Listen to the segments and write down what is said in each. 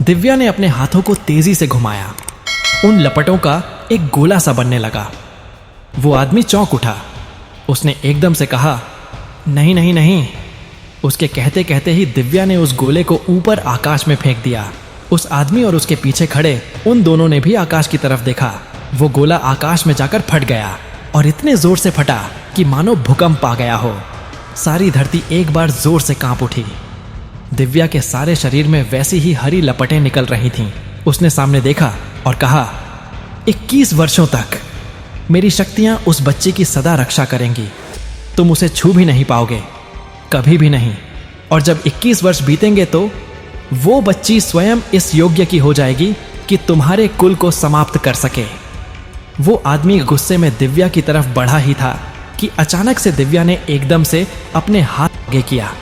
दिव्या ने अपने हाथों को तेजी से घुमाया। उन लपटों का एक गोला सा बनने लगा। वो आदमी चौंक उठा। उसने एकदम से कहा, नहीं नहीं नहीं। उसके कहते कहते ही दिव्या ने उस गोले को ऊपर आकाश में फेंक दिया। उस आदमी और उसके पीछे खड़े उन दोनों ने भी आकाश की तरफ देखा। वो गोला आकाश में जाकर फट गया और इतने जोर से फटा कि मानो भूकंप आ गया हो। सारी धरती एक बार जोर से कांप उठी। दिव्या के सारे शरीर में वैसी ही हरी लपटें निकल रही थीं। उसने सामने देखा और कहा, 21 वर्षों तक मेरी शक्तियां उस बच्चे की सदा रक्षा करेंगी। तुम उसे छू भी नहीं पाओगे, कभी भी नहीं। और जब 21 वर्ष बीतेंगे तो वो बच्ची स्वयं इस योग्य की हो जाएगी कि तुम्हारे कुल को समाप्त कर सके। वो आदमी गुस्से में दिव्या की तरफ बढ़ा ही था कि अचानक से दिव्या ने एकदम से अपने हाथ आगे किया।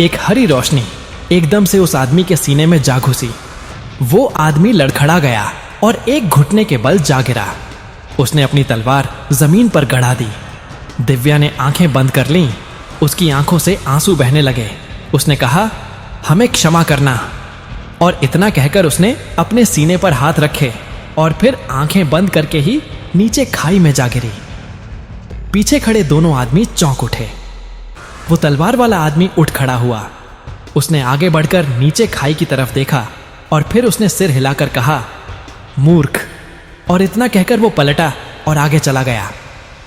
एक हरी रोशनी एकदम से उस आदमी के सीने में जा घुसी। वो आदमी लड़खड़ा गया और एक घुटने के बल जा गिरा। उसने अपनी तलवार जमीन पर गड़ा दी। दिव्या ने आंखें बंद कर लीं। उसकी आंखों से आंसू बहने लगे। उसने कहा, हमें क्षमा करना। और इतना कहकर उसने अपने सीने पर हाथ रखे और फिर आंखें बंद करके ही नीचे खाई में जा गिरी। पीछे खड़े दोनों आदमी चौंक उठे। वो तलवार वाला आदमी उठ खड़ा हुआ। उसने आगे बढ़कर नीचे खाई की तरफ देखा और फिर उसने सिर हिलाकर कहा, मूर्ख। और इतना कहकर वो पलटा और आगे चला गया।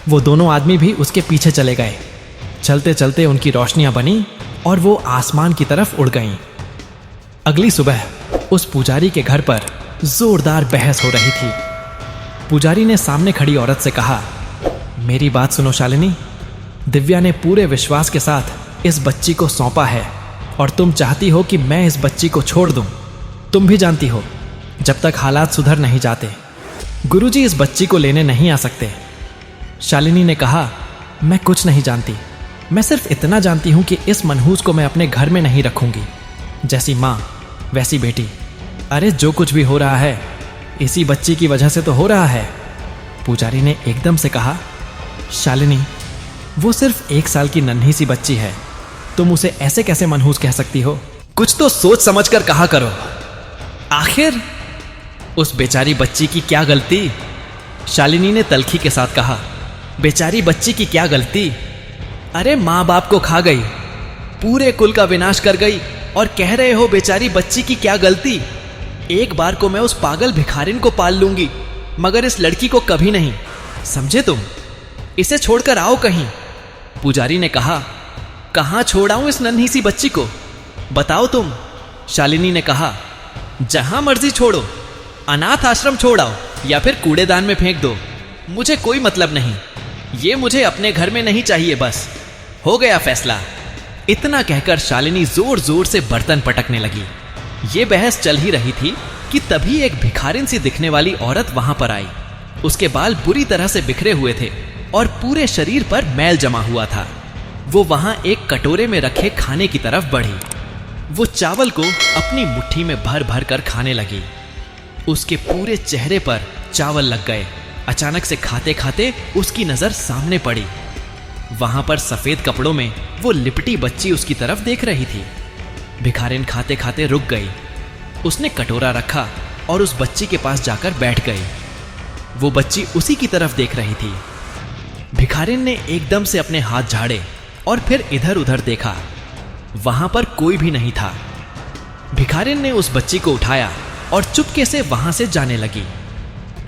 वो दोनों आदमी भी उसके पीछे चले गए। चलते चलते उनकी रोशनियां बनी और वो आसमान की तरफ उड़ गईं। अगली सुबह उस पुजारी के घर पर जोरदार बहस हो रही थी। पुजारी ने सामने खड़ी औरत से कहा, मेरी बात सुनो शालिनी। दिव्या ने पूरे विश्वास के साथ इस बच्ची को सौंपा है और तुम चाहती हो कि मैं इस बच्ची को छोड़ दूं। तुम भी जानती हो, जब तक हालात सुधर नहीं जाते गुरुजी इस बच्ची को लेने नहीं आ सकते। शालिनी ने कहा, मैं कुछ नहीं जानती। मैं सिर्फ इतना जानती हूं कि इस मनहूस को मैं अपने घर में नहीं रखूंगी। जैसी माँ वैसी बेटी। अरे जो कुछ भी हो रहा है इसी बच्ची की वजह से तो हो रहा है। पुजारी ने एकदम से कहा, शालिनी, वो सिर्फ 1 साल की नन्ही सी बच्ची है। तुम उसे ऐसे कैसे मनहूस कह सकती हो? कुछ तो सोच समझ कर कहा करो। आखिर उस बेचारी बच्ची की क्या गलती? शालिनी ने तलखी के साथ कहा, बेचारी बच्ची की क्या गलती? अरे माँ बाप को खा गई, पूरे कुल का विनाश कर गई और कह रहे हो बेचारी बच्ची की क्या गलती? एक बार को मैं उस पागल भिखारिन को पाल लूंगी, मगर इस लड़की को कभी नहीं। समझे तुम? इसे छोड़कर आओ कहीं। पुजारी ने कहा, कहां छोड़ आऊं इस नन्ही सी बच्ची को? बताओ तुम। शालिनी ने कहा, जहां मर्जी छोड़ो। अनाथ आश्रम छोड़ आओ या फिर कूड़ेदान में फेंक दो, मुझे कोई मतलब नहीं। ये मुझे अपने घर में नहीं चाहिए। बस हो गया फैसला। इतना कहकर शालिनी जोर जोर से बर्तन पटकने लगी। ये बहस चल ही रही थी कि तभी एक भिखारिन सी दिखने वाली औरत वहां पर आई। उसके बाल बुरी तरह से बिखरे हुए थे और पूरे शरीर पर मैल जमा हुआ था। वो वहां एक कटोरे में रखे खाने की तरफ बढ़ी। वो चावल को अपनी मुट्ठी में भर भर कर खाने लगी। उसके पूरे चेहरे पर चावल लग गए। अचानक से खाते खाते उसकी नजर सामने पड़ी। वहां पर सफेद कपड़ों में वो लिपटी बच्ची उसकी तरफ देख रही थी। भिखारिन खाते खाते रुक गई। उसने कटोरा रखा और उस बच्ची के पास जाकर बैठ गई। वो बच्ची उसी की तरफ देख रही थी। भिखारिन ने एकदम से अपने हाथ झाड़े और फिर इधर उधर देखा। वहां पर कोई भी नहीं था। भिखारिन ने उस बच्ची को उठाया और चुपके से वहां से जाने लगी।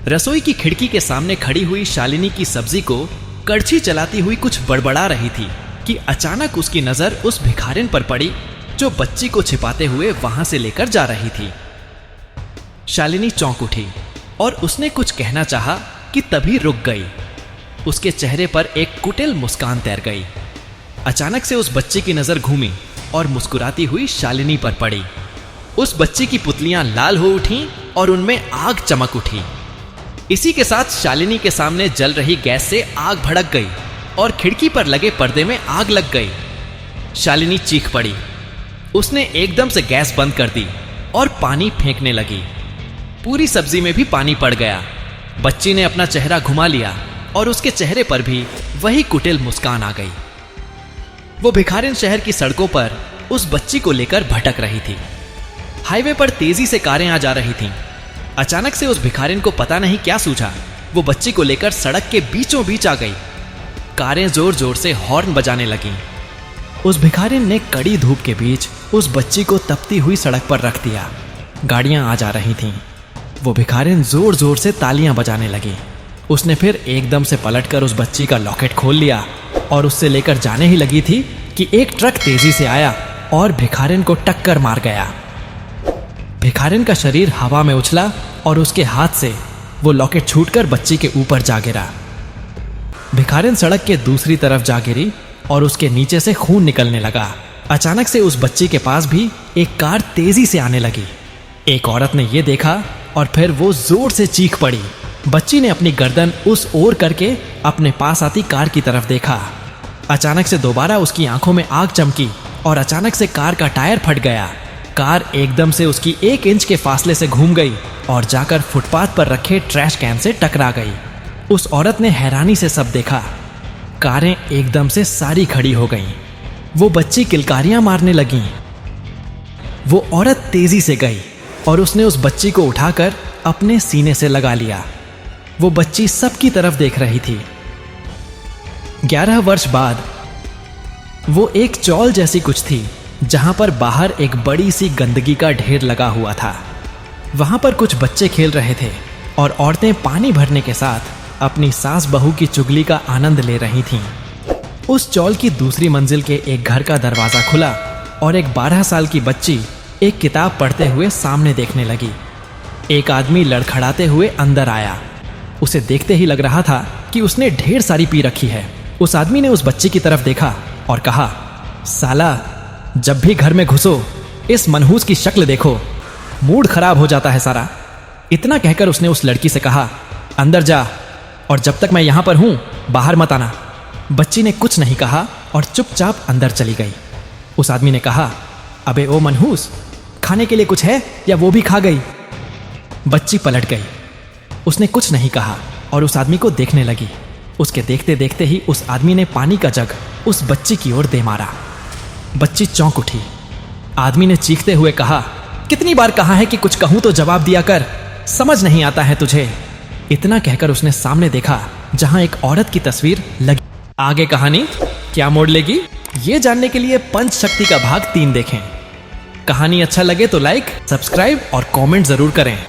रसोई की खिड़की के सामने खड़ी हुई शालिनी की सब्जी को कड़छी चलाती हुई कुछ बड़बड़ा रही थी कि अचानक उसकी नजर उस भिखारिन पर पड़ी जो बच्ची को छिपाते हुए वहां से लेकर जा रही थी। शालिनी चौंक उठी और उसने कुछ कहना चाहा कि तभी रुक गई। उसके चेहरे पर एक कुटिल मुस्कान तैर गई। अचानक से उस बच्ची की नजर घूमी और मुस्कुराती हुई शालिनी पर पड़ी। उस बच्ची की पुतलियां लाल हो उठीं और उनमें आग चमक उठी। इसी के साथ शालिनी के सामने जल रही गैस से आग भड़क गई और खिड़की पर लगे पर्दे में आग लग गई। शालिनी चीख पड़ी। उसने एकदम से गैस बंद कर दी और पानी फेंकने लगी। पूरी सब्जी में भी पानी पड़ गया। बच्ची ने अपना चेहरा घुमा लिया और उसके चेहरे पर भी वही कुटिल मुस्कान आ गई। वो भिखारिन शहर की सड़कों पर उस बच्ची को लेकर भटक रही थी। हाईवे पर तेजी से कारें आ जा रही थीं। अचानक से उस भिखारिन को पता नहीं क्या सूझा, वो बच्ची को लेकर सड़क के बीचों बीच आ गई। कारें जोर जोर से हॉर्न बजाने लगीं। उस भिखारिन ने कड़ी धूप के बीच उस बच्ची को तपती हुई सड़क पर रख दिया। गाड़ियां आ जा रही थीं। वो भिखारिन जोर जोर से तालियां बजाने लगी। उसने फिर एकदम से पलटकर उस बच्ची का लॉकेट खोल लिया और उससे लेकर जाने ही लगी थी कि एक ट्रक तेजी से आया और भिखारिन को टक्कर मार गया। भिखारिन का शरीर हवा में उछला और उसके हाथ से वो लॉकेट छूटकर बच्ची के ऊपर जा गिरा। भिखारिन सड़क के दूसरी तरफ जा गिरी और उसके नीचे से खून निकलने लगा। अचानक से उस बच्ची के पास भी एक कार तेजी से आने लगी। एक औरत ने यह देखा और फिर वो जोर से चीख पड़ी। बच्ची ने अपनी गर्दन उस ओर करके अपने पास आती कार की तरफ देखा। अचानक से दोबारा उसकी आंखों में आग चमकी और अचानक से कार का टायर फट गया। कार एकदम से उसकी 1 इंच के फासले से घूम गई और जाकर फुटपाथ पर रखे ट्रैश कैन से टकरा गई। उस औरत ने हैरानी से सब देखा। कारें एकदम से सारी खड़ी हो गईं। वो बच्ची किलकारियां मारने लगी। वो औरत तेजी से गई और उसने उस बच्ची को उठाकर अपने सीने से लगा लिया। वो बच्ची सबकी तरफ देख रही थी। 11 वर्ष बाद वो एक चौल जैसी कुछ थी जहां पर बाहर एक बड़ी सी गंदगी का ढेर लगा हुआ था। वहां पर कुछ बच्चे खेल रहे थे और औरतें पानी भरने के साथ अपनी सास बहू की चुगली का आनंद ले रही थीं। उस चौल की दूसरी मंजिल के एक घर का दरवाजा खुला और एक 12 साल की बच्ची एक किताब पढ़ते हुए सामने देखने लगी। एक आदमी लड़खड़ाते हुए अंदर आया। उसे देखते ही लग रहा था कि उसने ढेर सारी पी रखी है। उस आदमी ने उस बच्ची की तरफ देखा और कहा, साला, जब भी घर में घुसो इस मनहूस की शक्ल देखो, मूड खराब हो जाता है सारा। इतना कहकर उसने उस लड़की से कहा, अंदर जा और जब तक मैं यहां पर हूं बाहर मत आना। बच्ची ने कुछ नहीं कहा और चुपचाप अंदर चली गई। उस आदमी ने कहा, अबे ओ मनहूस, खाने के लिए कुछ है या वो भी खा गई? बच्ची पलट गई। उसने कुछ नहीं कहा और उस आदमी को देखने लगी। उसके देखते देखते ही उस आदमी ने पानी का जग उस बच्ची की ओर दे मारा। बच्ची चौंक उठी। आदमी ने चीखते हुए कहा, कितनी बार कहा है कि कुछ कहूं तो जवाब दिया कर, समझ नहीं आता है तुझे? इतना कहकर उसने सामने देखा जहां एक औरत की तस्वीर लगी। आगे कहानी क्या मोड़ लेगी, ये जानने के लिए पंच शक्ति का भाग 3 देखें। कहानी अच्छा लगे तो लाइक, सब्सक्राइब और कमेंट जरूर करें।